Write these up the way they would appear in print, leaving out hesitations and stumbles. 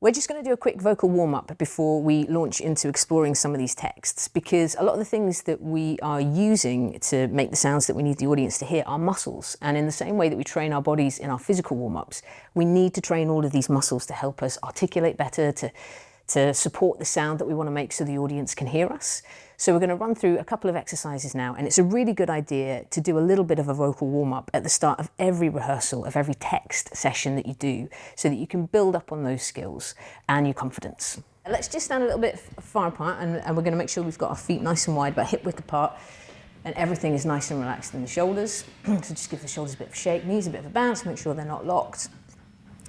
We're just going to do a quick vocal warm-up before we launch into exploring some of these texts, because a lot of the things that we are using to make the sounds that we need the audience to hear are muscles. And in the same way that we train our bodies in our physical warm-ups, we need to train all of these muscles to help us articulate better, to support the sound that we want to make so the audience can hear us. So we're going to run through a couple of exercises now, and it's a really good idea to do a little bit of a vocal warm-up at the start of every rehearsal, of every text session that you do, so that you can build up on those skills and your confidence. Let's just stand a little bit far apart, and we're going to make sure we've got our feet nice and wide, but hip width apart, and everything is nice and relaxed in the shoulders. So just give the shoulders a bit of a shake, knees a bit of a bounce, make sure they're not locked.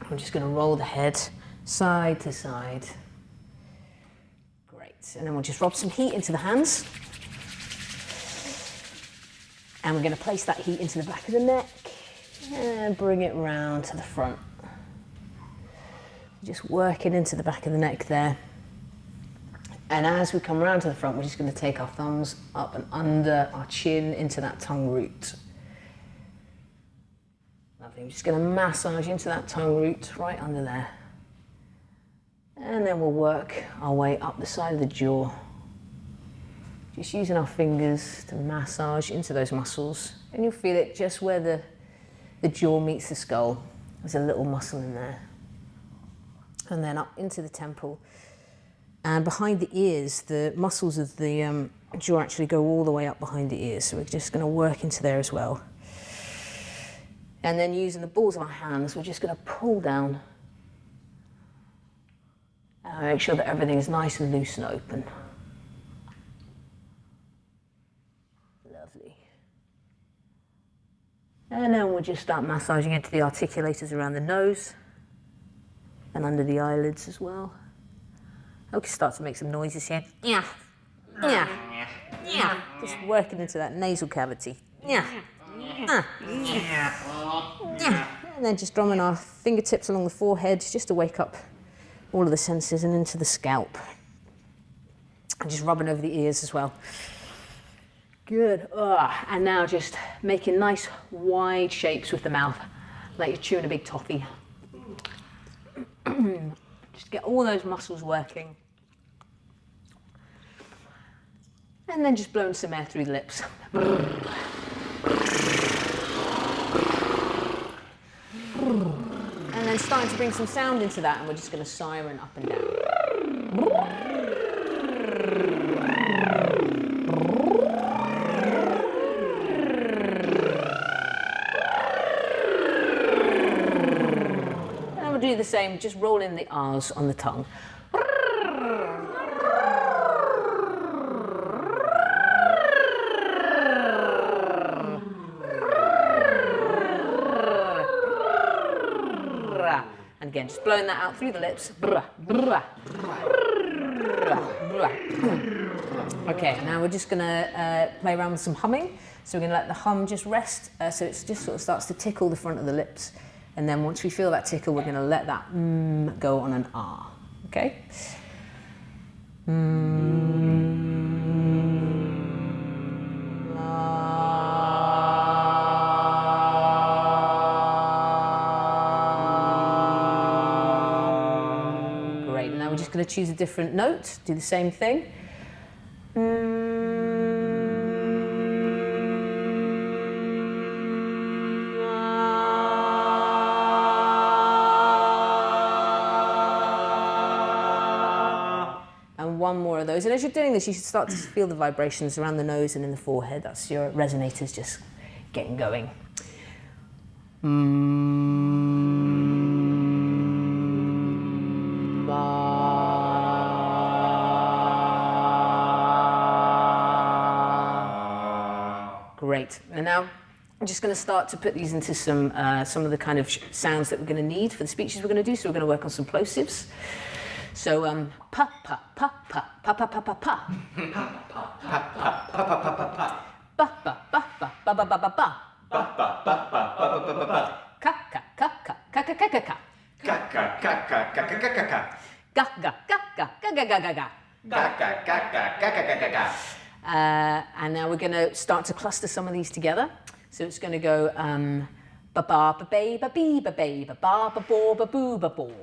I'm just going to roll the head side to side. And then we'll just rub some heat into the hands. And we're going to place that heat into the back of the neck and bring it round to the front. Just work it into the back of the neck there. And as we come round to the front, we're just going to take our thumbs up and under our chin into that tongue root. Lovely. We're just going to massage into that tongue root right under there. And then we'll work our way up the side of the jaw. Just using our fingers to massage into those muscles. And you'll feel it just where the jaw meets the skull. There's a little muscle in there. And then up into the temple. And behind the ears, the muscles of the jaw actually go all the way up behind the ears. So we're just going to work into there as well. And then using the balls of our hands, we're just going to pull down. Make sure that everything is nice and loose and open. Lovely. And then we'll just start massaging into the articulators around the nose and under the eyelids as well. I can start to make some noises here. Yeah, yeah, yeah. Just working into that nasal cavity. Yeah, yeah, yeah. And then just drumming our fingertips along the forehead just to wake up all of the senses and into the scalp. And just rubbing over the ears as well. Good. And now just making nice wide shapes with the mouth, like you're chewing a big toffee. Just get all those muscles working. And then just blowing some air through the lips. And then starting to bring some sound into that, and we're just going to siren up and down. And we'll do the same, just roll in the R's on the tongue. And again, just blowing that out through the lips. Okay, now we're just going to play around with some humming. So we're going to let the hum just rest, so it just sort of starts to tickle the front of the lips. And then once we feel that tickle, we're going to let that go on an R. Okay? We're just going to choose a different note, do the same thing. And one more of those. And as you're doing this, you should start to feel the vibrations around the nose and in the forehead. That's your resonators just getting going. Great. And now I'm just going to start to put these into some of the kind of sounds that we're going to need for the speeches we're going to do. So we're going to work on some plosives. So pa pa pa pa pa pa pa pa pa. Ba ba ba ba ba ba ba ba ba. Ka ka ka ka ka ka ka ka ka. Ka ka ka ka ka ka ka ka. Ga ga ga ga ga ga ga ga ga. Ga ga ga ga ga ga ga ga. And now we're going to start to cluster some of these together. So it's going to go ba ba ba ba ba ba ba ba ba ba ba ba boo ba boo.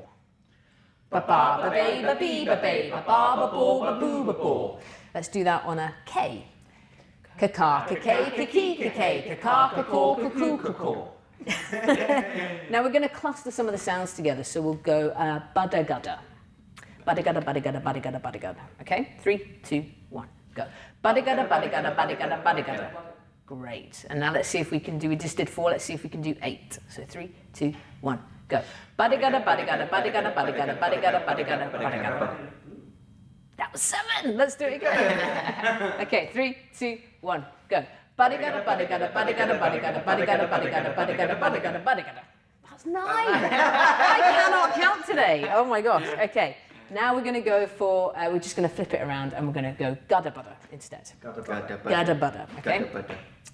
ba ba ba ba ba bee ba ba ba ba ba boo ba boo ba boo. Let's do that on a K. Ka-ka, ka-kay, ka-kee, ka-kay, ka-ka, ka-caw, ka-coo, ka-caw. Now we're going to cluster some of the sounds together, so we'll go bada-gada. Bada-gada, bada-gada, bada-gada, bada-gada. Okay? 3, 2, 1, go. Bada-gada, bada-gada, bada-gada, bada-gada. Great. And now let's see if we can do, we just did 4, let's see if we can do 8. So 3, 2, 1, go. Bada-gada, bada-gada, bada-gada, bada-gada, bada-gada, bada-gada, bada-gada. That was 7. Let's do it again. Okay, 3, 2, 1, go. Bada-gada, bada-gada, bada-gada, bada-gada, bada-gada, bada-gada, bada-gada, bada-gada, bada-gada. That's 9. I cannot count today. Oh my gosh. Okay. Now we're going to go for, we're just going to flip it around and we're going to go gada-bada instead. Gada-bada. Okay?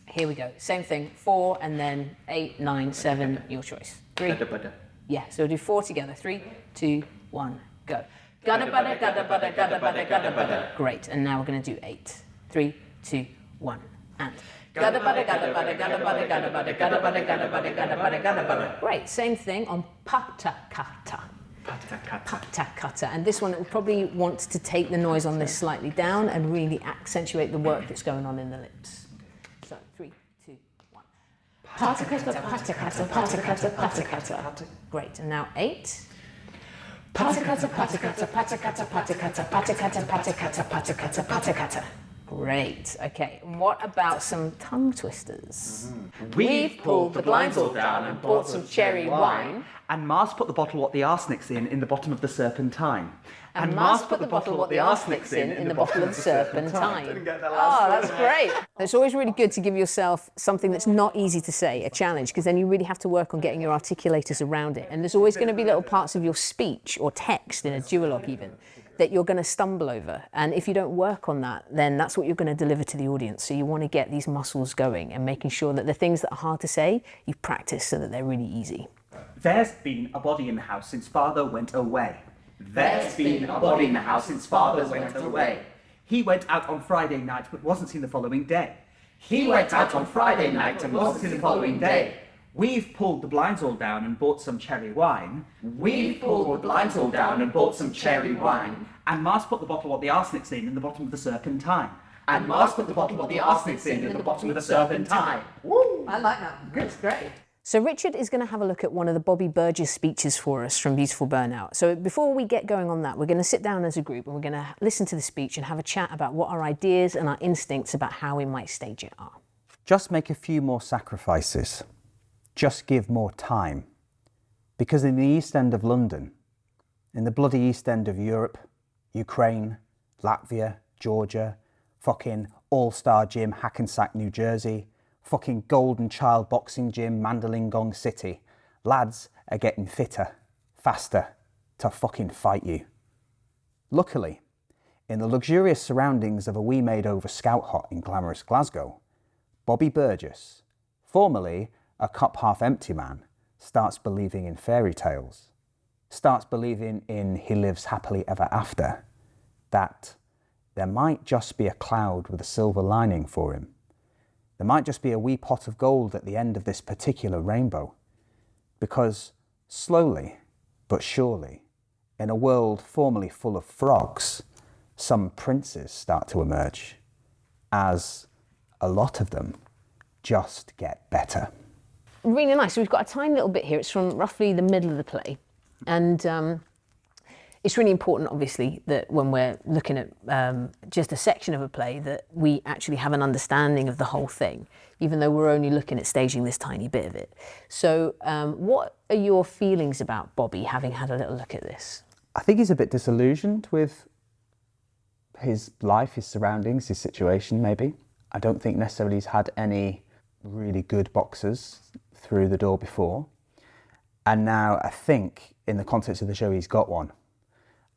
Here we go. Same thing. 4 and then 8, 9, 7, your choice. 3. Yeah, so we'll do 4 together. 3, 2, 1, go. Gada-bada, gada-bada, gada-bada, gada-bada. Great. And now we're going to do 8. 3, 2, 1, and gada-bada, gada-bada, gada-bada, gada-bada, gada-bada, gada-bada, gada-bada, gada-bada. Great. Same thing on pata-kata. Pata-kata. And this one, it will probably want to take the noise on this slightly down and really accentuate the work that's going on in the lips. So 3, 2, 1. Pata-kata, pata-kata, pata-kata, pata-kata. Great. And now 8. Pata-kata, pata-kata, pata-kata, pata-kata, pata-kata, pata-kata, pata-kata, pata-kata. Great. Okay. And what about some tongue twisters? We've pulled the blinds all down and bought some cherry wine. And Mars put the bottle what the arsenic's in the bottom of the serpentine. And Mars put the bottle what the arsenic's in the bottle of the serpentine. Didn't get that last Oh, that's great. It's always really good to give yourself something that's not easy to say, a challenge, because then you really have to work on getting your articulators around it. And there's always going to be little parts of your speech or text in a duologue even that you're going to stumble over. And if you don't work on that, then that's what you're going to deliver to the audience. So you want to get these muscles going and making sure that the things that are hard to say, you practice so that they're really easy. There's been a body in the house since father went away. There's been a body in the house since father went away. He went out on Friday night but wasn't seen the following day. He went out on Friday night and wasn't seen the following day. We've pulled the blinds all down and bought some cherry wine. We've pulled the blinds all down and bought some cherry wine. And Mars put the bottle what the arsenic's in the bottom of the serpentine. And Mars put the bottle what the arsenic's in the bottom of the serpentine. Woo! I like that. Good, great. So Richard is going to have a look at one of the Bobby Burgess speeches for us from Beautiful Burnout. So before we get going on that, we're going to sit down as a group and we're going to listen to the speech and have a chat about what our ideas and our instincts about how we might stage it are. Just make a few more sacrifices. Just give more time. Because in the East End of London, in the bloody East End of Europe, Ukraine, Latvia, Georgia, fucking All-Star Gym, Hackensack, New Jersey, fucking Golden Child Boxing Gym, Mandalingong City, lads are getting fitter, faster to fucking fight you. Luckily, in the luxurious surroundings of a wee made over scout hut in glamorous Glasgow, Bobby Burgess, formerly a cup half empty man, starts believing in fairy tales, starts believing in he lives happily ever after, that there might just be a cloud with a silver lining for him. There might just be a wee pot of gold at the end of this particular rainbow. Because slowly but surely, in a world formerly full of frogs, some princes start to emerge, as a lot of them just get better. Really nice. So we've got a tiny little bit here. It's from roughly the middle of the play. And it's really important, obviously, that when we're looking at just a section of a play, that we actually have an understanding of the whole thing, even though we're only looking at staging this tiny bit of it. So what are your feelings about Bobby, having had a little look at this? I think he's a bit disillusioned with his life, his surroundings, his situation, maybe. I don't think necessarily he's had any really good boxers through the door before. And now I think in the context of the show, he's got one.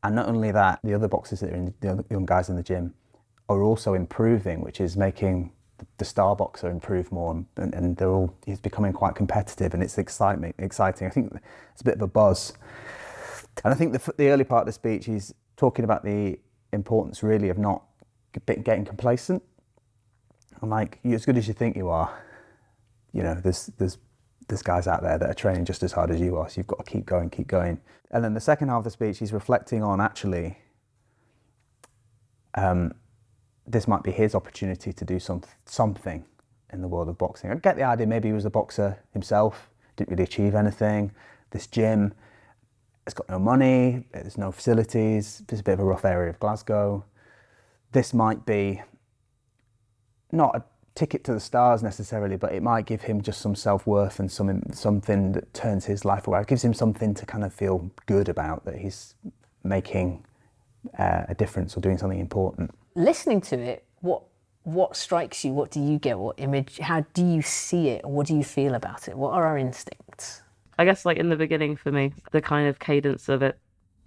And not only that, the other boxers that are in the other young guys in the gym are also improving, which is making the star boxer improve more, and they're all, he's becoming quite competitive, and it's exciting. I think it's a bit of a buzz. And I think the early part of the speech, he's talking about the importance really of not getting complacent. I'm like, you're as good as you think you are. You know, there's there's guys out there that are training just as hard as you are, so you've got to keep going, keep going. And then the second half of the speech, he's reflecting on actually, this might be his opportunity to do something in the world of boxing. I get the idea, maybe he was a boxer himself, didn't really achieve anything. This gym, it's got no money, there's no facilities, it's a bit of a rough area of Glasgow. This might be not a ticket to the stars necessarily, but it might give him just some self-worth and something that turns his life around. It gives him something to kind of feel good about, that he's making a difference or doing something important. Listening to it, what strikes you? What do you get? What image? How do you see it? Or what do you feel about it? What are our instincts? I guess like in the beginning for me, the kind of cadence of it,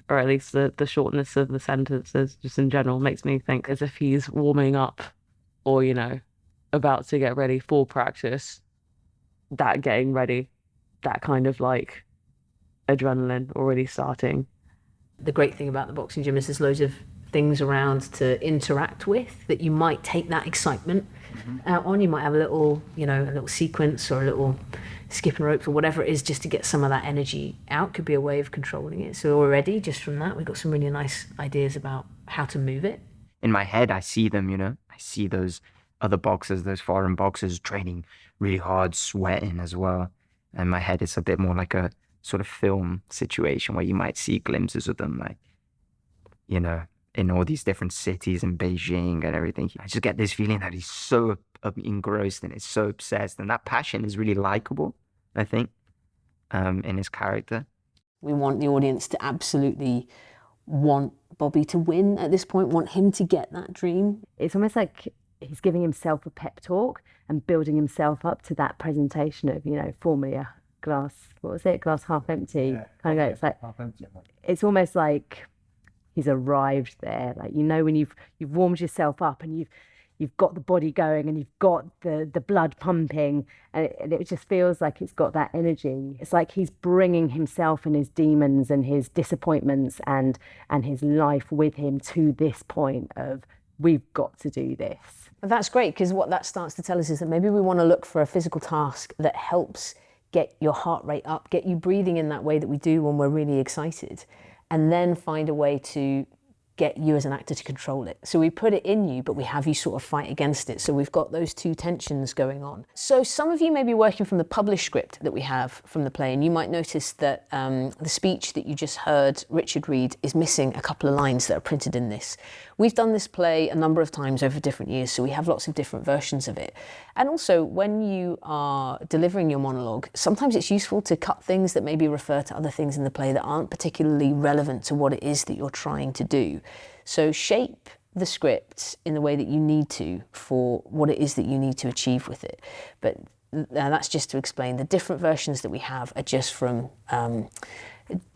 or at least the shortness of the sentences just in general, makes me think as if he's warming up or, you know, about to get ready for practice. That getting ready, that kind of like adrenaline already starting. The great thing about the boxing gym is there's loads of things around to interact with that you might take that excitement out on. You might have a little, you know, a little sequence or a little skipping ropes or whatever it is, just to get some of that energy out. Could be a way of controlling it. So already just from that, we've got some really nice ideas about how to move it. In my head, I see them, you know, I see those other boxers, those foreign boxers training really hard, sweating as well. And in my head, it's a bit more like a sort of film situation where you might see glimpses of them, like, you know, in all these different cities in Beijing and everything. I just get this feeling that he's so engrossed in it, so obsessed, and that passion is really likable, I think, in his character. We want the audience to absolutely want Bobby to win at this point, want him to get that dream. It's almost like he's giving himself a pep talk and building himself up to that presentation of, you know, formerly a glass, what was it, glass half empty, Yeah, kind of. It's like, half empty. it's almost like he's arrived there. Like, you know, when you've warmed yourself up and you've got the body going and you've got the blood pumping, and it just feels like it's got that energy. It's like he's bringing himself and his demons and his disappointments and his life with him to this point of, we've got to do this. That's great, because what that starts to tell us is that maybe we want to look for a physical task that helps get your heart rate up, get you breathing in that way that we do when we're really excited, and then find a way to get you as an actor to control it. So we put it in you, but we have you sort of fight against it. So we've got those two tensions going on. So some of you may be working from the published script that we have from the play, and you might notice that the speech that you just heard Richard read is missing a couple of lines that are printed in this. We've done this play a number of times over different years, so we have lots of different versions of it. And also, when you are delivering your monologue, sometimes it's useful to cut things that maybe refer to other things in the play that aren't particularly relevant to what it is that you're trying to do. So shape the script in the way that you need to for what it is that you need to achieve with it. But that's just to explain the different versions that we have are just from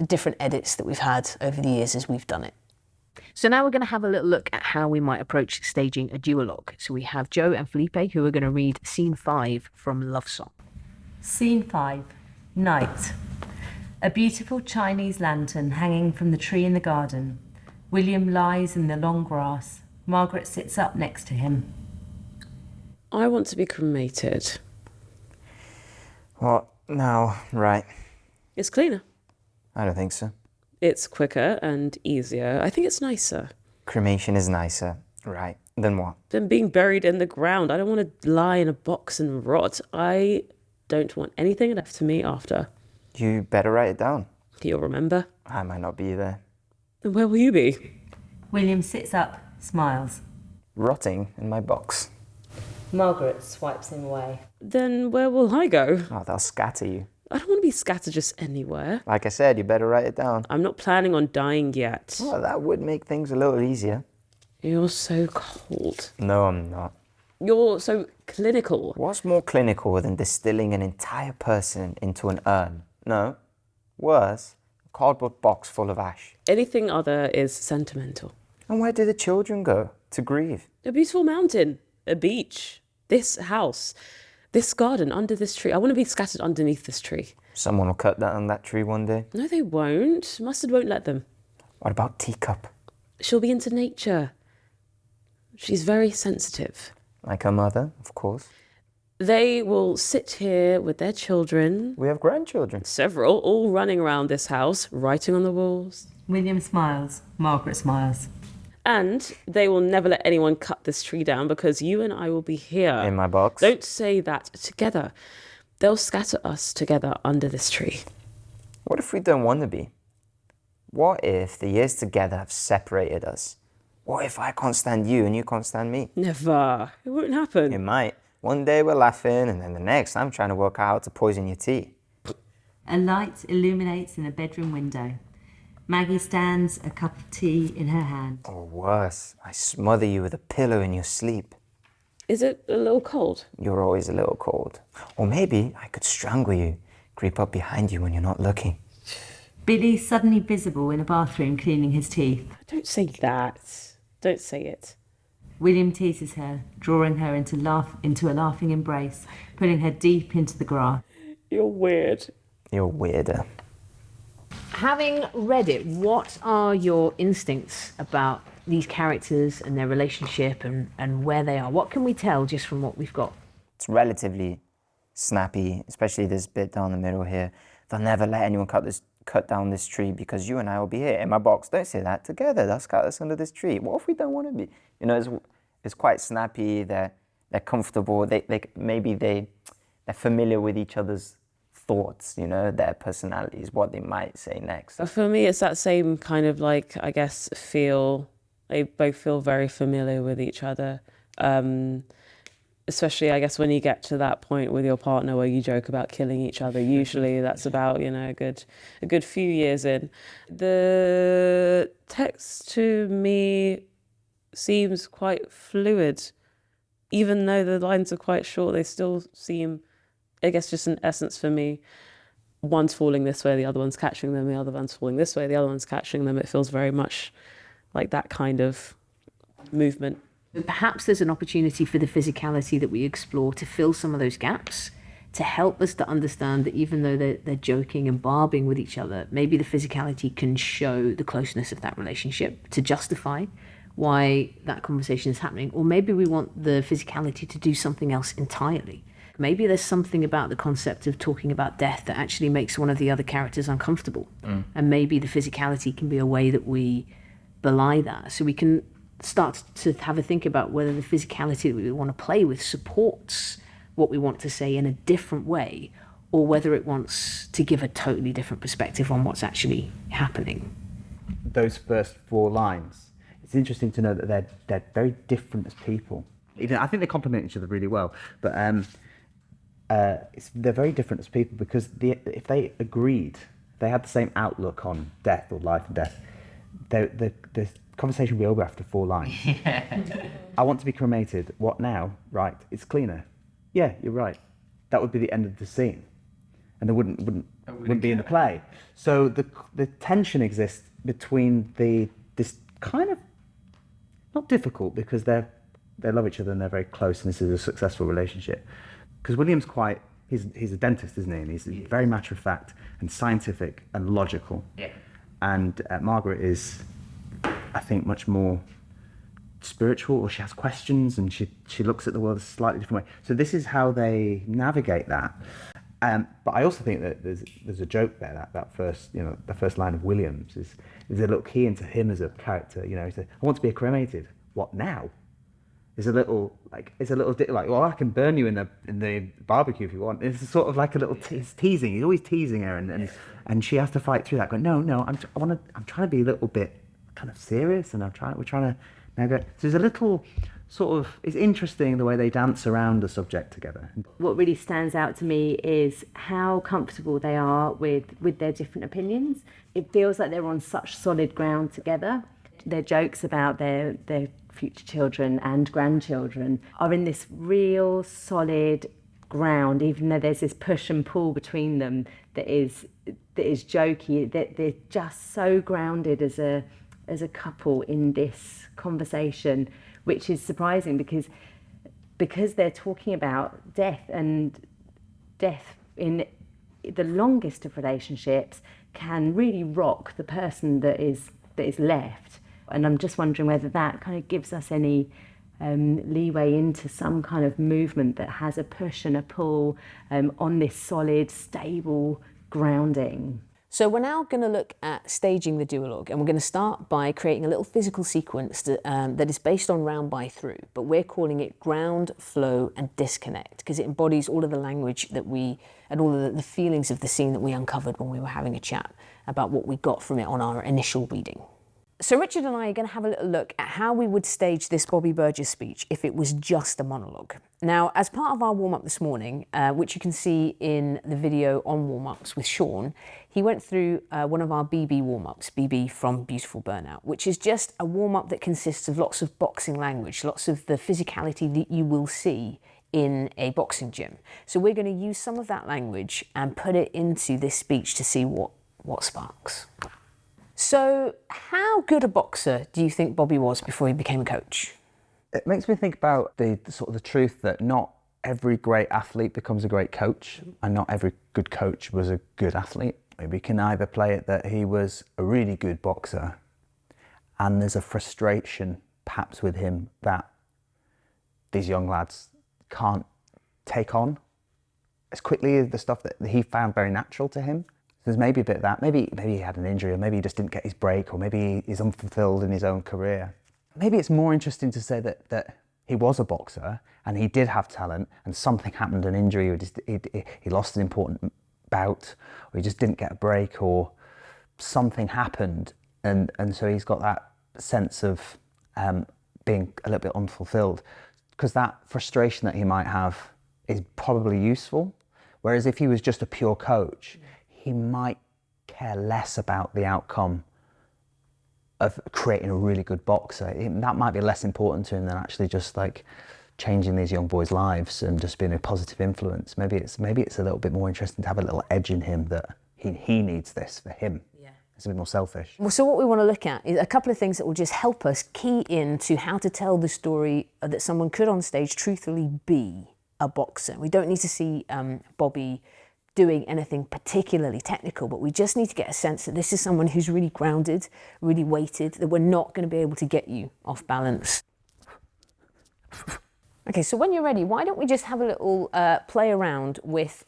different edits that we've had over the years as we've done it. So now we're going to have a little look at how we might approach staging a duologue. So we have Joe and Felipe who are going to read scene 5 from Love Song. Scene 5, night. A beautiful Chinese lantern hanging from the tree in the garden. William lies in the long grass. Margaret sits up next to him. I want to be cremated. What? No, right. It's cleaner. I don't think so. It's quicker and easier. I think it's nicer Cremation is nicer. Right. Then what? than being buried in the ground. I don't want to lie in a box and rot. I don't want anything left to me after. You better write it down. You'll remember. I might not be there. Then where will you be? William sits up, smiles. Rotting in my box. Margaret swipes him away. Then where will I go? Oh, they'll scatter you. I don't want to be scattered just anywhere. Like I said, you better write it down. I'm not planning on dying yet. Well, that would make things a little easier. You're so cold. No, I'm not. You're so clinical. What's more clinical than distilling an entire person into an urn? No. Worse, a cardboard box full of ash. Anything other is sentimental. And where do the children go to grieve? A beautiful mountain, a beach, this house, this garden, under this tree. I want to be scattered underneath this tree. Someone will cut down that tree one day. No, they won't. Mustard won't let them. What about Teacup? She'll be into nature. She's very sensitive. Like her mother, of course. They will sit here with their children, We have grandchildren. several, all running around this house, writing on the walls. William smiles. Margaret smiles. And they will never let anyone cut this tree down because you and I will be here. In my box. Don't say that. Together. They'll scatter us together under this tree. What if we don't want to be? What if the years together have separated us? What if I can't stand you and you can't stand me? Never. It won't happen. It might. One day we're laughing and then the next I'm trying to work out how to poison your tea. A light illuminates in a bedroom window. Maggie stands, a cup of tea in her hand. Or worse, I smother you with a pillow in your sleep. Is it a little cold? You're always a little cold. Or maybe I could strangle you, creep up behind you when you're not looking. Billy's suddenly visible in a bathroom cleaning his teeth. Don't say that. Don't say it. William teases her, drawing her into a laughing embrace, pulling her deep into the grass. You're weird. You're weirder. Having read it, what are your instincts about these characters and their relationship and where they are? What can we tell just from what we've got? It's relatively snappy, especially this bit down the middle here. They'll never let anyone cut down this tree because you and I will be here in my box. Don't say that. Together, they'll scatter us under this tree. What if we don't want to be? You know, it's quite snappy. They're comfortable. They're familiar with each other's thoughts, you know, their personalities, what they might say next. For me, it's that same kind of like, I guess, feel. They both feel very familiar with each other. Especially, I guess, when you get to that point with your partner where you joke about killing each other. Usually that's about, you know, a good few years in. The text to me seems quite fluid. Even though the lines are quite short, they still seem, I guess, just in essence for me, one's falling this way, the other one's catching them, the other one's falling this way, the other one's catching them. It feels very much like that kind of movement. Perhaps there's an opportunity for the physicality that we explore to fill some of those gaps, to help us to understand that even though they're joking and barbing with each other, maybe the physicality can show the closeness of that relationship to justify why that conversation is happening. Or maybe we want the physicality to do something else entirely. Maybe there's something about the concept of talking about death that actually makes one of the other characters uncomfortable. And maybe the physicality can be a way that we belie that. So we can start to have a think about whether the physicality that we want to play with supports what we want to say in a different way, or whether it wants to give a totally different perspective on what's actually happening. Those first 4 lines, it's interesting to know that they're very different as people. I think they complement each other really well, but they're very different as people because if they agreed, they had the same outlook on death or life and death, the conversation would be over after 4 lines. I want to be cremated. What now? Right, it's cleaner. Yeah, you're right. That would be the end of the scene, and there wouldn't be in the play. So the tension exists between this kind of not difficult because they love each other and they're very close and this is a successful relationship. Because William's he's a dentist, isn't he? And he's very matter of fact and scientific and logical. Yeah. And Margaret is, I think, much more spiritual, or she has questions and she looks at the world a slightly different way. So this is how they navigate that. But I also think that there's a joke there, that first, you know, the first line of Williams is a little key into him as a character. You know, he said, "I want to be cremated. What now?" It's a little like, well, I can burn you in the barbecue if you want. It's sort of like a little teasing. He's always teasing her, and she has to fight through that. Going, no, I'm trying to be a little bit kind of serious, and we're trying to navigate. So there's a little sort of, it's interesting the way they dance around the subject together. What really stands out to me is how comfortable they are with their different opinions. It feels like they're on such solid ground together. Their jokes about their future children and grandchildren are in this real solid ground, even though there's this push and pull between them that is jokey. That they're just so grounded as a couple in this conversation, which is surprising because they're talking about death, and death in the longest of relationships can really rock the person that is left. And I'm just wondering whether that kind of gives us any leeway into some kind of movement that has a push and a pull on this solid, stable grounding. So we're now going to look at staging the duologue, and we're going to start by creating a little physical sequence that is based on round by through, but we're calling it ground, flow and disconnect because it embodies all of the language that and all of the feelings of the scene that we uncovered when we were having a chat about what we got from it on our initial reading. So Richard and I are going to have a little look at how we would stage this Bobby Burgess speech if it was just a monologue. Now, as part of our warm-up this morning, which you can see in the video on warm-ups with Sean, he went through one of our BB warm-ups, BB from Beautiful Burnout, which is just a warm-up that consists of lots of boxing language, lots of the physicality that you will see in a boxing gym. So we're going to use some of that language and put it into this speech to see what sparks. So how good a boxer do you think Bobby was before he became a coach? It makes me think about the sort of the truth that not every great athlete becomes a great coach, and not every good coach was a good athlete. We can either play it that he was a really good boxer and there's a frustration perhaps with him that these young lads can't take on as quickly as the stuff that he found very natural to him. There's maybe a bit of that. Maybe he had an injury, or maybe he just didn't get his break, or maybe he's unfulfilled in his own career. Maybe it's more interesting to say that he was a boxer and he did have talent, and something happened, an injury, or he lost an important bout, or he just didn't get a break, or something happened, and so he's got that sense of being a little bit unfulfilled, because that frustration that he might have is probably useful. Whereas if he was just a pure coach, he might care less about the outcome of creating a really good boxer. That might be less important to him than actually just like changing these young boys' lives and just being a positive influence. Maybe it's a little bit more interesting to have a little edge in him that he needs this for him. Yeah. It's a bit more selfish. Well, so what we want to look at is a couple of things that will just help us key into how to tell the story that someone could on stage truthfully be a boxer. We don't need to see Bobby doing anything particularly technical, but we just need to get a sense that this is someone who's really grounded, really weighted, that we're not going to be able to get you off balance. Okay, so when you're ready, why don't we just have a little play around with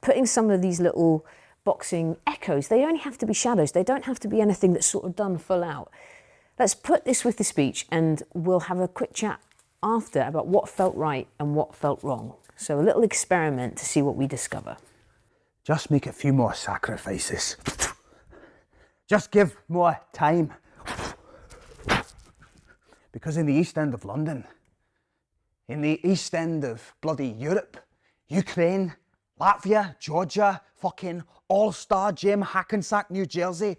putting some of these little boxing echoes. They only have to be shadows. They don't have to be anything that's sort of done full out. Let's put this with the speech and we'll have a quick chat after about what felt right and what felt wrong. So a little experiment to see what we discover. Just make a few more sacrifices. Just give more time. Because in the East End of London, in the East End of bloody Europe, Ukraine, Latvia, Georgia, fucking All-Star Gym, Hackensack, New Jersey,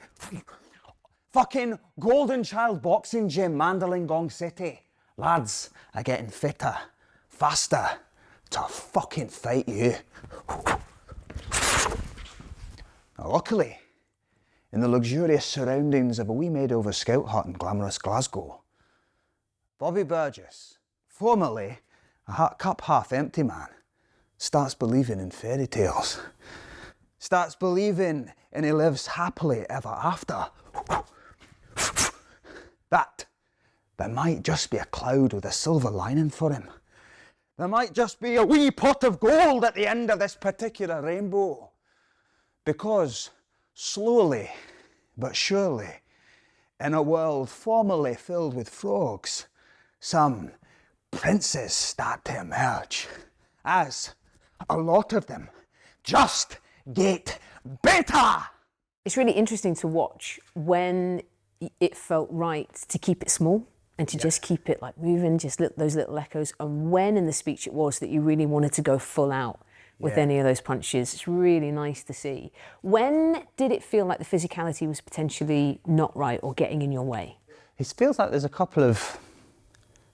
fucking Golden Child Boxing Gym, Mandalay City, lads are getting fitter, faster to fucking fight you. Now, luckily, in the luxurious surroundings of a wee made-over scout hut in glamorous Glasgow, Bobby Burgess, formerly a cup half-empty man, starts believing in fairy tales, starts believing and he lives happily ever after. That there might just be a cloud with a silver lining for him. There might just be a wee pot of gold at the end of this particular rainbow. Because slowly but surely, in a world formerly filled with frogs, some princes start to emerge, as a lot of them just get better. It's really interesting to watch when it felt right to keep it small and to just keep it like moving, just those little echoes, and when in the speech it was that you really wanted to go full out with any of those punches. It's really nice to see. When did it feel like the physicality was potentially not right or getting in your way? It feels like there's a couple of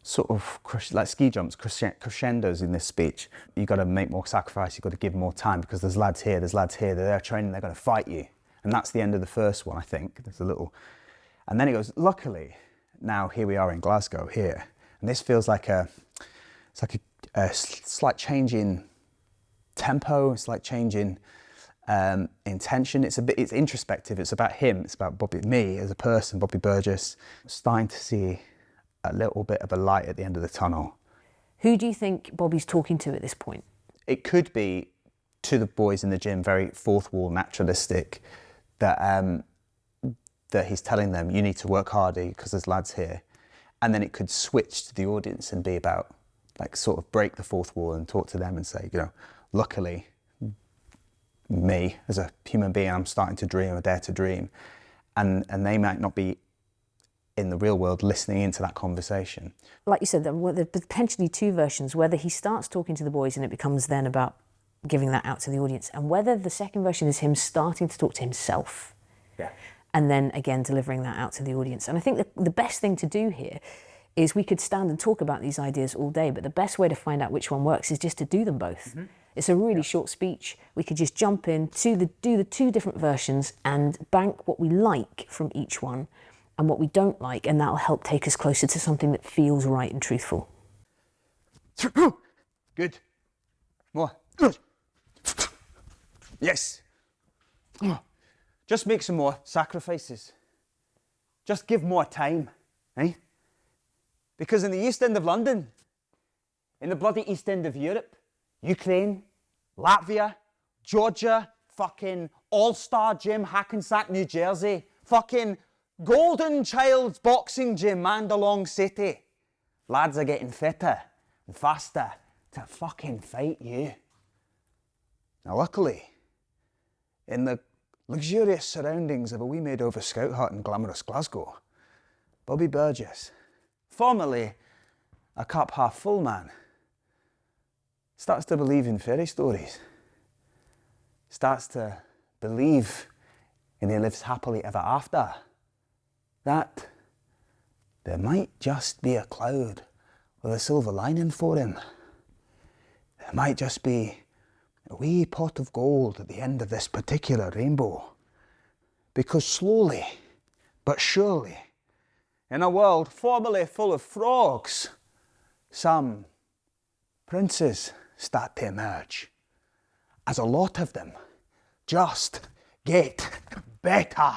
sort of like ski jumps, crescendos in this speech. You've got to make more sacrifice, you've got to give more time, because there's lads here, they're there training, they're going to fight you. And that's the end of the first one, I think. There's a little, and then it goes, luckily, now here we are in Glasgow here. And this feels like a slight change in tempo, it's like changing intention. It's introspective. It's about him. It's about me as a person, Bobby Burgess. Starting to see a little bit of a light at the end of the tunnel. Who do you think Bobby's talking to at this point? It could be to the boys in the gym, very fourth wall naturalistic, that that he's telling them, you need to work harder because there's lads here. And then it could switch to the audience and be about, like, sort of break the fourth wall and talk to them and say, you know, luckily, me as a human being, I'm starting to dream, I dare to dream. And they might not be in the real world listening into that conversation. Like you said, there are potentially two versions, whether he starts talking to the boys and it becomes then about giving that out to the audience, and whether the second version is him starting to talk to himself. Yeah. And then again delivering that out to the audience. And I think the best thing to do here is, we could stand and talk about these ideas all day, but the best way to find out which one works is just to do them both. Mm-hmm. It's a really short speech. We could just jump in to do the two different versions and bank what we like from each one and what we don't like, and that'll help take us closer to something that feels right and truthful. Good. More. Good. Yes. Just make some more sacrifices. Just give more time, eh? Because in the East End of London, in the bloody East End of Europe, Ukraine, Latvia, Georgia, fucking All-Star Gym, Hackensack, New Jersey, fucking Golden Child's Boxing Gym, Mandalong City, lads are getting fitter and faster to fucking fight you. Now, luckily, in the luxurious surroundings of a wee made over scout hut in glamorous Glasgow, Bobby Burgess, formerly a cup half full man, starts to believe in fairy stories, starts to believe in he lives happily ever after, that there might just be a cloud with a silver lining for him. There might just be a wee pot of gold at the end of this particular rainbow. Because slowly, but surely, in a world formerly full of frogs, some princes start to emerge, as a lot of them just get better.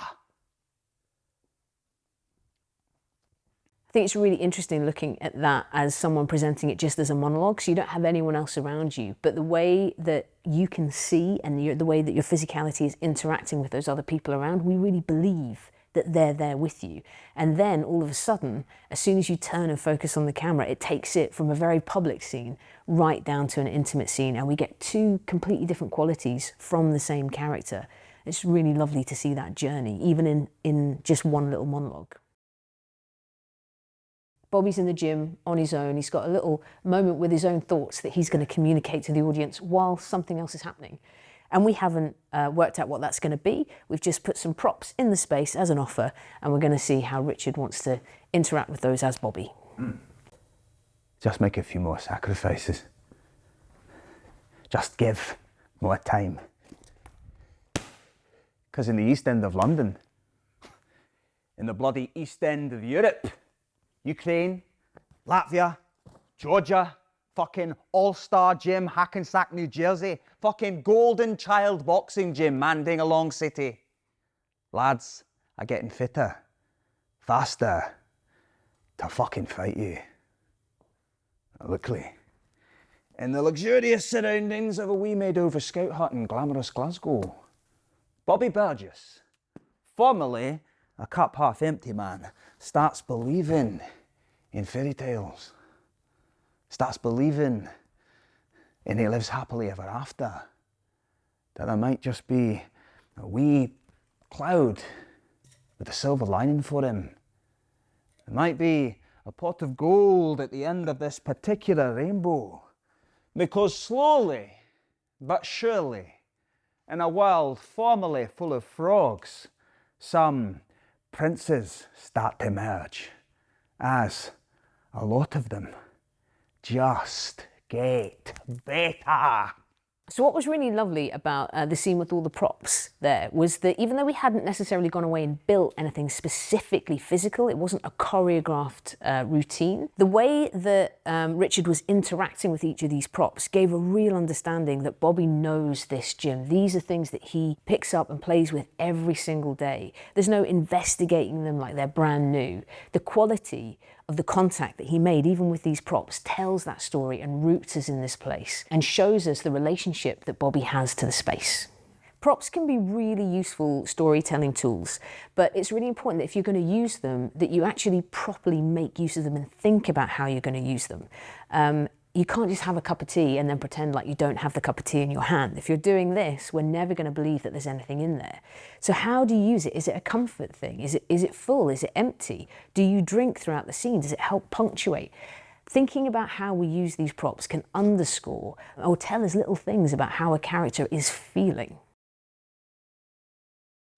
I think it's really interesting looking at that as someone presenting it just as a monologue, so you don't have anyone else around you, but the way that you can see and the way that your physicality is interacting with those other people around, we really believe that they're there with you. And then all of a sudden, as soon as you turn and focus on the camera, it takes it from a very public scene right down to an intimate scene, and we get two completely different qualities from the same character. It's really lovely to see that journey, even in just one little monologue. Bobby's in the gym on his own. He's got a little moment with his own thoughts that he's going to communicate to the audience while something else is happening. And we haven't worked out what that's going to be. We've just put some props in the space as an offer, and we're going to see how Richard wants to interact with those as Bobby. Just make a few more sacrifices. Just give more time. Because in the East End of London, in the bloody East End of Europe, Ukraine, Latvia, Georgia, fucking All-Star Gym, Hackensack, New Jersey, fucking Golden Child Boxing Gym, Mandalong City, lads are getting fitter, faster to fucking fight you. Luckily, in the luxurious surroundings of a wee made over scout hut in glamorous Glasgow, Bobby Burgess, formerly a cup half empty man, starts believing in fairy tales, starts believing in he lives happily ever after, that there might just be a wee cloud with a silver lining for him. There might be a pot of gold at the end of this particular rainbow, because slowly but surely, in a world formerly full of frogs, some princes start to emerge, as a lot of them just get better. So what was really lovely about the scene with all the props there was that even though we hadn't necessarily gone away and built anything specifically physical, it wasn't a choreographed routine. The way that Richard was interacting with each of these props gave a real understanding that Bobby knows this gym. These are things that he picks up and plays with every single day. There's no investigating them like they're brand new. The quality of of the contact that he made, even with these props, tells that story and roots us in this place and shows us the relationship that Bobby has to the space. Props can be really useful storytelling tools, but it's really important that if you're going to use them, that you actually properly make use of them and think about how you're going to use them. You can't just have a cup of tea and then pretend like you don't have the cup of tea in your hand. If you're doing this, we're never going to believe that there's anything in there. So how do you use it? Is it a comfort thing? Is it full? Is it empty? Do you drink throughout the scene? Does it help punctuate? Thinking about how we use these props can underscore or tell us little things about how a character is feeling.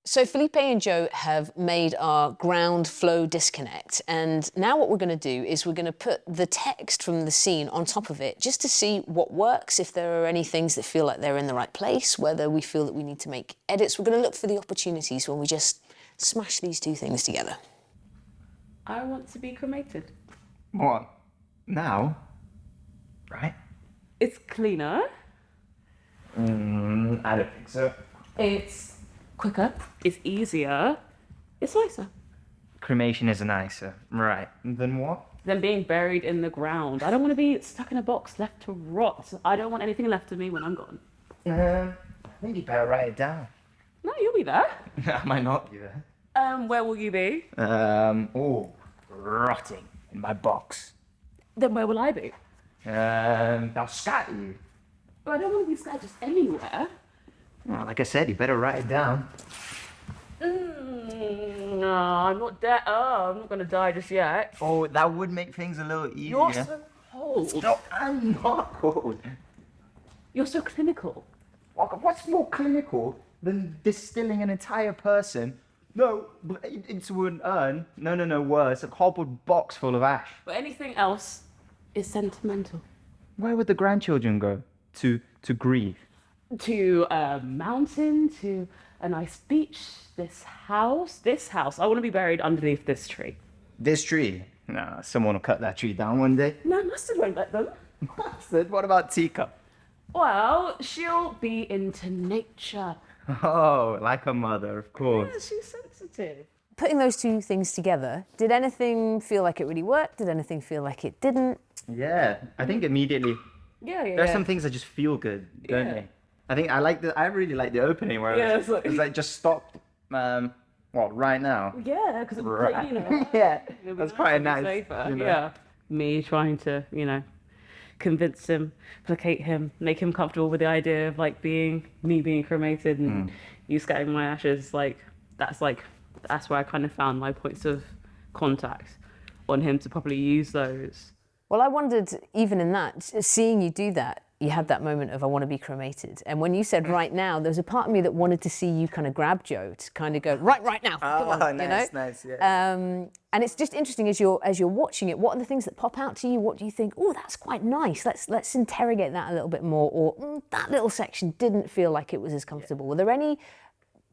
So Felipe and Joe have made our ground flow disconnect, and now what we're going to do is we're going to put the text from the scene on top of it just to see what works, if there are any things that feel like they're in the right place, whether we feel that we need to make edits. We're going to look for the opportunities when we just smash these two things together. I want to be cremated. What? Now? Right? It's cleaner. I don't think so. It's quicker. It's easier. It's nicer. Cremation is nicer. Right. Then what? Than being buried in the ground. I don't want to be stuck in a box left to rot. I don't want anything left of me when I'm gone. I think you better write it down. No, you'll be there. I might not be there. Where will you be? Rotting in my box. Then where will I be? I'll scatter you. Well, I don't want to be scared just anywhere. Well, like I said, you better write it down. No, I'm not dead. Oh, I'm not going to die just yet. Oh, that would make things a little easier. You're so cold. No, I'm not cold. You're so clinical. What's more clinical than distilling an entire person? No, into an urn. No, worse. A cardboard box full of ash. But anything else is sentimental. Where would the grandchildren go to grieve? To a mountain, to a nice beach, this house. I want to be buried underneath this tree. This tree? No, someone will cut that tree down one day. No, Mustard won't let them. Mustard? What about Teacup? Well, she'll be into nature. Oh, like a mother, of course. Yeah, she's sensitive. Putting those two things together, did anything feel like it really worked? Did anything feel like it didn't? Yeah, I think immediately. Yeah. There's some things that just feel good, don't they? I think I really like the opening where it's like just stopped. Right now? Yeah, because Right. you know. Yeah, It'll be that's quite nice, nice. safer. You know? Yeah. Me trying to, convince him, placate him, make him comfortable with the idea of being cremated and you scattering my ashes. That's where I kind of found my points of contact on him to properly use those. Well, I wondered, even in that, seeing you do that, you had that moment of, I want to be cremated. And when you said right now, there was a part of me that wanted to see you kind of grab Joe to kind of go, right now, come on, nice, yeah. And it's just interesting as you're watching it, what are the things that pop out to you? What do you think, oh, that's quite nice. Let's interrogate that a little bit more. Or that little section didn't feel like it was as comfortable. Were there any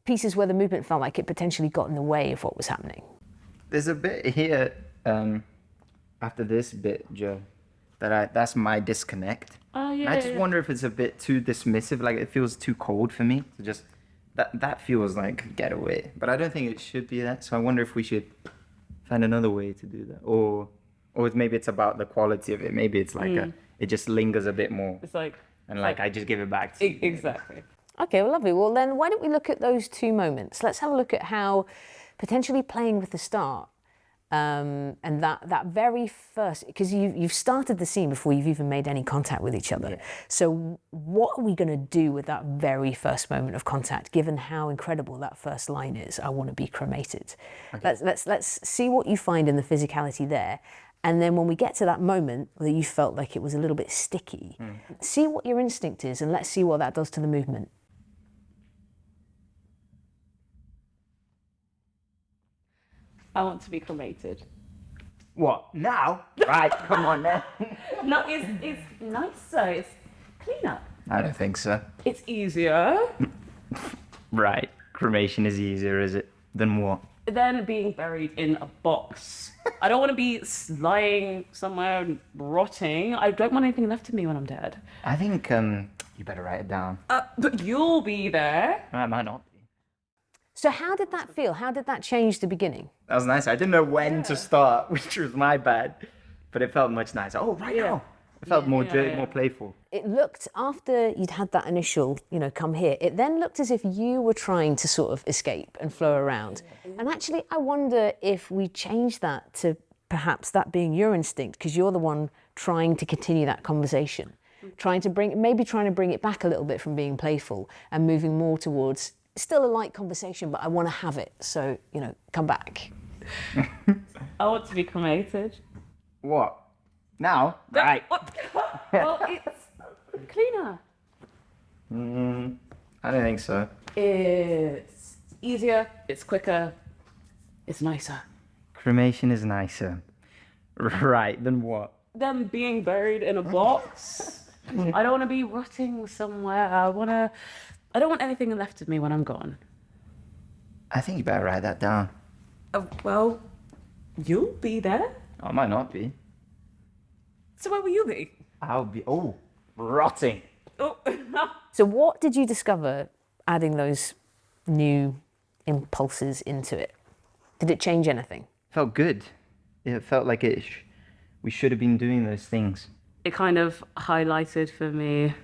pieces where the movement felt like it potentially got in the way of what was happening? There's a bit here, after this bit, Joe, that's my disconnect. Oh, yeah. And I just wonder if it's a bit too dismissive, like it feels too cold for me. So just that feels like get away. But I don't think it should be that. So I wonder if we should find another way to do that. Or maybe it's about the quality of it. Maybe it's like it just lingers a bit more. It's like I just give it back to you. Exactly. Okay, well, lovely. Well, then why don't we look at those two moments? Let's have a look at how potentially playing with the start and that very first, because you've started the scene before you've even made any contact with each other. Yeah. So what are we going to do with that very first moment of contact, given how incredible that first line is? I want to be cremated. Okay. Let's see what you find in the physicality there. And then when we get to that moment that you felt like it was a little bit sticky, see what your instinct is, and let's see what that does to the movement. I want to be cremated. What? Now? Right, come on then. No, it's nicer. It's cleaner. I don't think so. It's easier. Right. Cremation is easier, is it? Than what? Than being buried in a box. I don't want to be lying somewhere and rotting. I don't want anything left of me when I'm dead. I think you better write it down. But you'll be there. I might not be. So how did that feel? How did that change the beginning? That was nice. I didn't know when to start, which was my bad, but it felt much nicer. Oh, right now. It felt more playful. It looked, after you'd had that initial, come here, it then looked as if you were trying to sort of escape and flow around. And actually, I wonder if we change that to perhaps that being your instinct, because you're the one trying to continue that conversation, trying to bring it back a little bit from being playful and moving more towards still a light conversation, but I want to have it. So, come back. I want to be cremated. What? Now? Right. Well, it's cleaner. I don't think so. It's easier, it's quicker, it's nicer. Cremation is nicer. Right, then what? Them being buried in a box. I don't want to be rotting somewhere. I don't want anything left of me when I'm gone. I think you better write that down. Well, you'll be there. I might not be. So where will you be? I'll be, rotting. Oh, So what did you discover adding those new impulses into it? Did it change anything? Felt good. It felt like we should have been doing those things. it kind of highlighted for me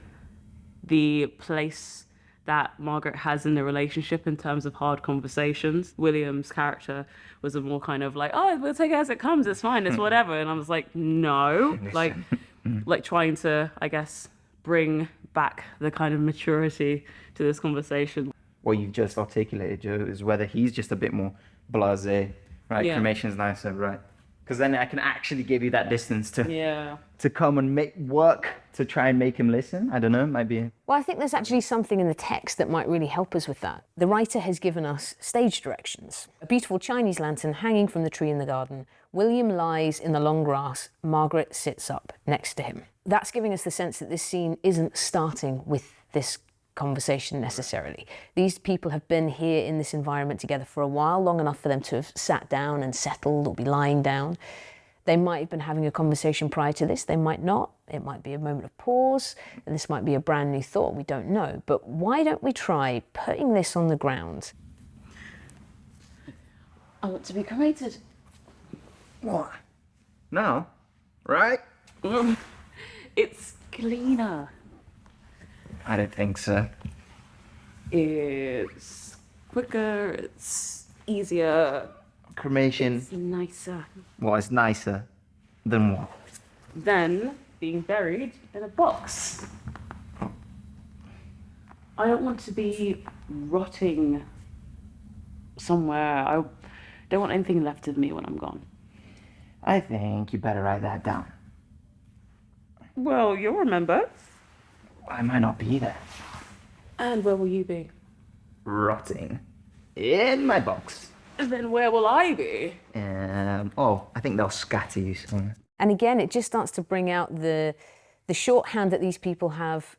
the place that Margaret has in the relationship in terms of hard conversations. William's character was a more kind of like, oh, we'll take it as it comes, it's fine, it's whatever. And I was like, no, like trying to, I guess, bring back the kind of maturity to this conversation. What you've just articulated, Joe, is whether he's just a bit more blasé, right? Yeah. Cremation's nicer, right? Because then I can actually give you that distance Yeah. to come and make work to try and make him listen. I don't know, might be. Well, I think there's actually something in the text that might really help us with that. The writer has given us stage directions. A beautiful Chinese lantern hanging from the tree in the garden. William lies in the long grass. Margaret sits up next to him. That's giving us the sense that this scene isn't starting with this conversation necessarily. These people have been here in this environment together for a while, long enough for them to have sat down and settled or be lying down. They might have been having a conversation prior to this, they might not. It might be a moment of pause, and this might be a brand new thought, we don't know. But why don't we try putting this on the ground? I want to be cremated. What? No, right? It's cleaner. I don't think so. It's quicker, it's easier, Cremation, it's nicer is nicer than what? than being buried in a box. I don't want to be rotting somewhere. I don't want anything left of me when I'm gone. I think you better write that down. Well, you'll remember. I might not be there. And where will you be? Rotting in my box. And then where will I be? I think they'll scatter you somewhere. And again, it just starts to bring out the shorthand that these people have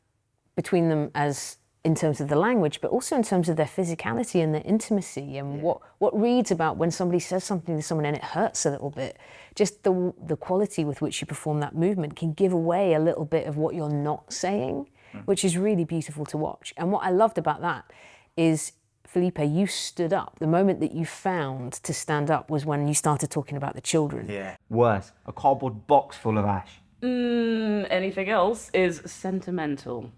between them as in terms of the language, but also in terms of their physicality and their intimacy and what reads about when somebody says something to someone and it hurts a little bit. Just the quality with which you perform that movement can give away a little bit of what you're not saying, which is really beautiful to watch. And what I loved about that is, Felipe, you stood up. The moment that you found to stand up was when you started talking about the children. Yeah. Worse, a cardboard box full of ash. Anything else is sentimental.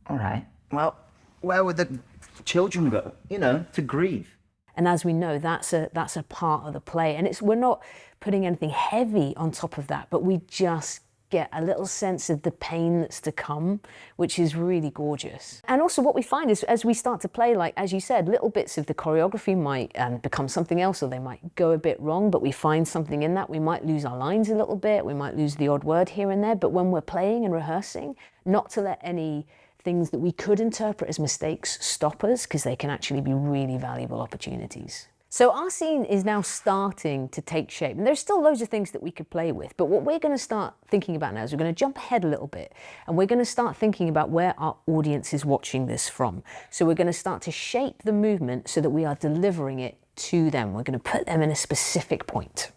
All right. Well, where would the children go? To grieve. And as we know, that's a part of the play. And we're not putting anything heavy on top of that, but we just get a little sense of the pain that's to come, which is really gorgeous. And also what we find is as we start to play, like, as you said, little bits of the choreography might become something else, or they might go a bit wrong, but we find something in that. We might lose our lines a little bit, we might lose the odd word here and there, but when we're playing and rehearsing, not to let any things that we could interpret as mistakes stop us, because they can actually be really valuable opportunities. So our scene is now starting to take shape, and there's still loads of things that we could play with, but what we're going to start thinking about now is we're going to jump ahead a little bit, and we're going to start thinking about where our audience is watching this from. So we're going to start to shape the movement so that we are delivering it to them. We're going to put them in a specific point.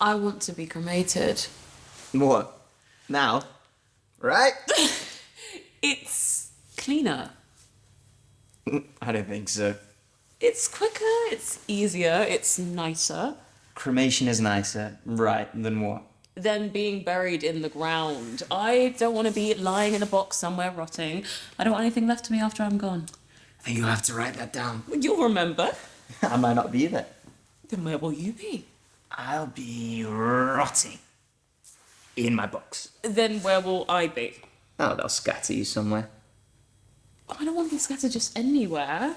I want to be cremated. What? Now? Right? It's cleaner. I don't think so. It's quicker, it's easier, it's nicer Cremation is nicer, right, than what? than being buried in the ground. I don't want to be lying in a box somewhere rotting. I don't want anything left to me after I'm gone. I think you'll have to write that down. You'll remember. I might not be there. Then where will you be? I'll be rotting in my box. Then where will I be? Oh, they'll scatter you somewhere. I don't want to be scattered just anywhere.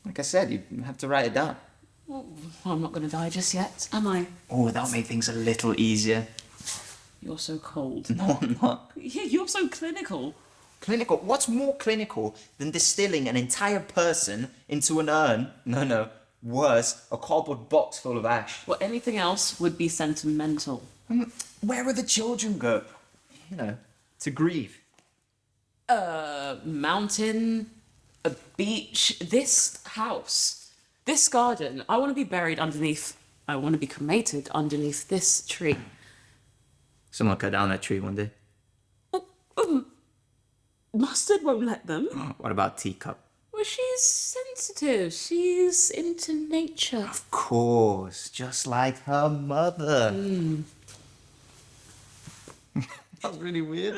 Like I said, you have to write it down. Well, I'm not going to die just yet, am I? Oh, that'll make things a little easier. You're so cold. No, I'm not. Yeah, you're so clinical. Clinical? What's more clinical than distilling an entire person into an urn? No. Worse, a cardboard box full of ash. Well, anything else would be sentimental. Where will the children go? You know, to grieve. A mountain, a beach, this house, this garden. I want to be buried underneath, I want to be cremated underneath this tree. Someone cut down that tree one day. Mustard won't let them. What about Teacup? Well, she's sensitive. She's into nature. Of course, just like her mother. That was really weird.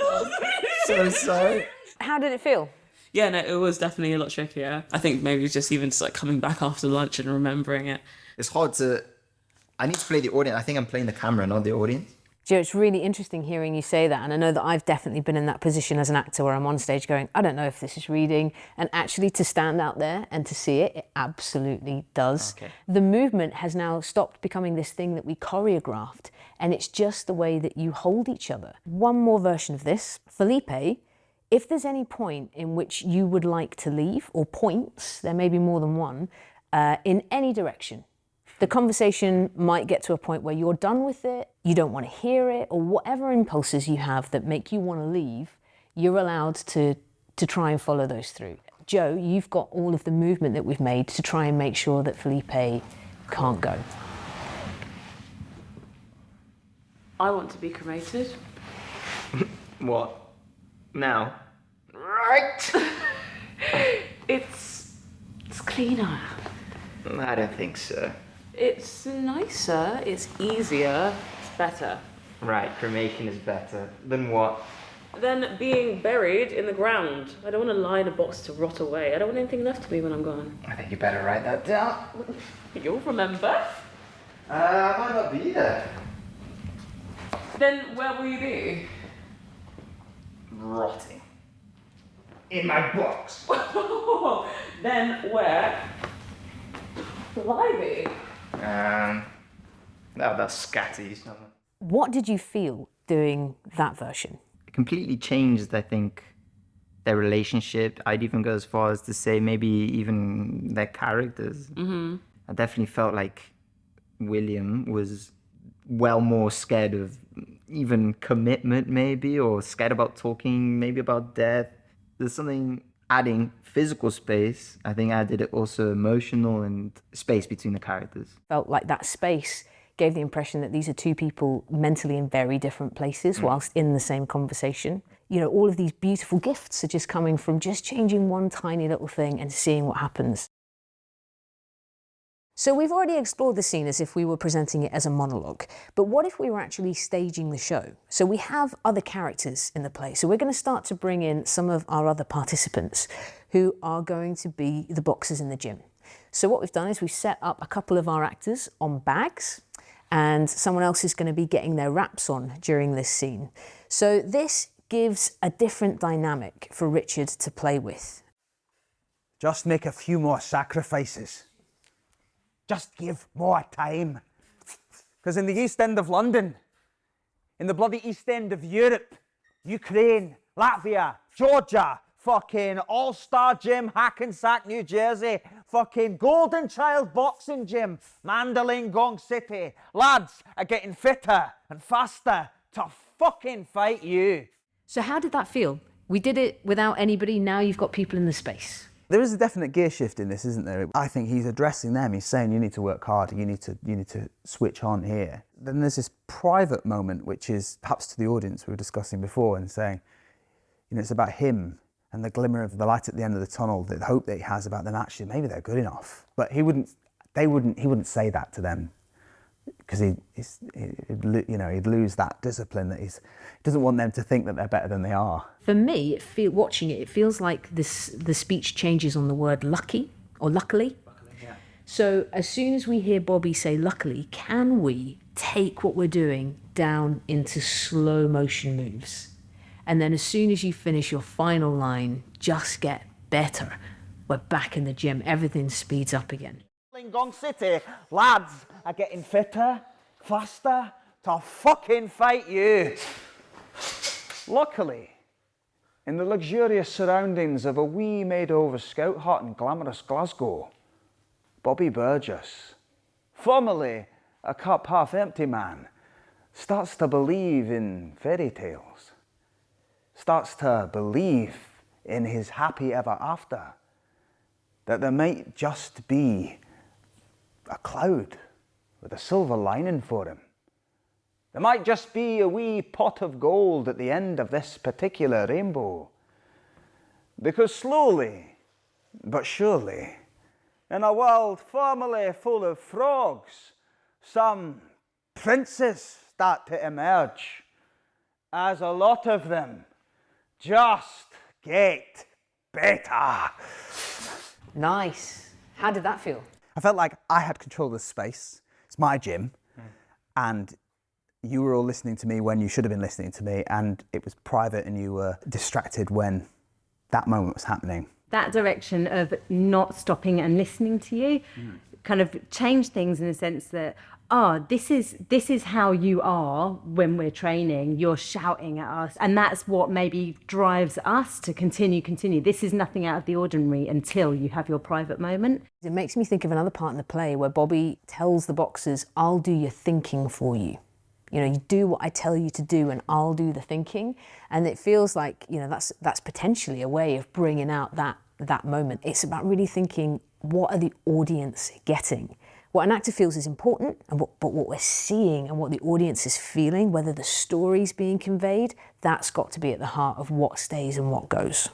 So sorry. How did it feel? Yeah, no, it was definitely a lot trickier. I think maybe just even just like coming back after lunch and remembering it. It's hard to... I need to play the audience. I think I'm playing the camera, not the audience. Joe, it's really interesting hearing you say that, and I know that I've definitely been in that position as an actor where I'm on stage going, I don't know if this is reading, and actually to stand out there and to see it, it absolutely does. Okay. The movement has now stopped becoming this thing that we choreographed, and it's just the way that you hold each other. One more version of this. Felipe, if there's any point in which you would like to leave, or points, there may be more than one, in any direction, the conversation might get to a point where you're done with it, you don't want to hear it, or whatever impulses you have that make you want to leave, you're allowed to try and follow those through. Joe, you've got all of the movement that we've made to try and make sure that Felipe can't go. I want to be cremated. What? Now? Right! It's cleaner. I don't think so. It's nicer, it's easier, it's better. Right, cremation is better. Than what? Than being buried in the ground. I don't want to lie in a box to rot away. I don't want anything left of me when I'm gone. I think you better write that down. You'll remember. I might not be there. Then where will you be? Rotting. In my box. Then where will I be? They'll scatter you somewhere. What did you feel doing that version? It completely changed, I think, their relationship. I'd even go as far as to say maybe even their characters. Mm-hmm. I definitely felt like William was well more scared of even commitment maybe, or scared about talking maybe about death. There's something adding physical space, I think added also emotional and space between the characters. Felt like that space gave the impression that these are two people mentally in very different places whilst in the same conversation. You know, all of these beautiful gifts are just coming from just changing one tiny little thing and seeing what happens. So we've already explored the scene as if we were presenting it as a monologue, but what if we were actually staging the show? So we have other characters in the play, so we're going to start to bring in some of our other participants who are going to be the boxers in the gym. So what we've done is we've set up a couple of our actors on bags, and someone else is going to be getting their wraps on during this scene. So this gives a different dynamic for Richard to play with. Just make a few more sacrifices. Just give more time. Because in the East End of London, in the bloody East End of Europe, Ukraine, Latvia, Georgia, fucking All-Star Gym, Hackensack, New Jersey, fucking Golden Child Boxing Gym, Mandolin Gong City, lads are getting fitter and faster to fucking fight you. So how did that feel? We did it without anybody, now you've got people in the space. There is a definite gear shift in this, isn't there? I think he's addressing them. He's saying you need to work harder. You need to switch on here. Then there's this private moment, which is perhaps to the audience we were discussing before, and saying, you know, it's about him and the glimmer of the light at the end of the tunnel, the hope that he has about them, actually maybe they're good enough. But he wouldn't say that to them, because he'd lose that discipline, that he doesn't want them to think that they're better than they are. For me, watching it feels like the speech changes on the word lucky or luckily. Yeah. So as soon as we hear Bobby say luckily, can we take what we're doing down into slow motion moves? And then as soon as you finish your final line, just get better. We're back in the gym, everything speeds up again. In Gong City, lads are getting fitter, faster to fucking fight you. Luckily, in the luxurious surroundings of a wee made-over scout hut in glamorous Glasgow, Bobby Burgess, formerly a cup half-empty man, starts to believe in fairy tales, starts to believe in his happy ever after, that there might just be a cloud with a silver lining for him. There might just be a wee pot of gold at the end of this particular rainbow. Because slowly, but surely, in a world formerly full of frogs, some princes start to emerge, as a lot of them just get better. Nice. How did that feel? I felt like I had control of the space. It's my gym, and you were all listening to me when you should have been listening to me, and it was private and you were distracted when that moment was happening. That direction of not stopping and listening to you kind of changed things in the sense that, this is how you are when we're training. You're shouting at us, and that's what maybe drives us to continue. This is nothing out of the ordinary until you have your private moment. It makes me think of another part in the play where Bobby tells the boxers, I'll do your thinking for you. You know, you do what I tell you to do and I'll do the thinking. And it feels like, you know, that's potentially a way of bringing out that moment. It's about really thinking, what are the audience getting? What an actor feels is important, but what we're seeing and what the audience is feeling, whether the story's being conveyed, that's got to be at the heart of what stays and what goes.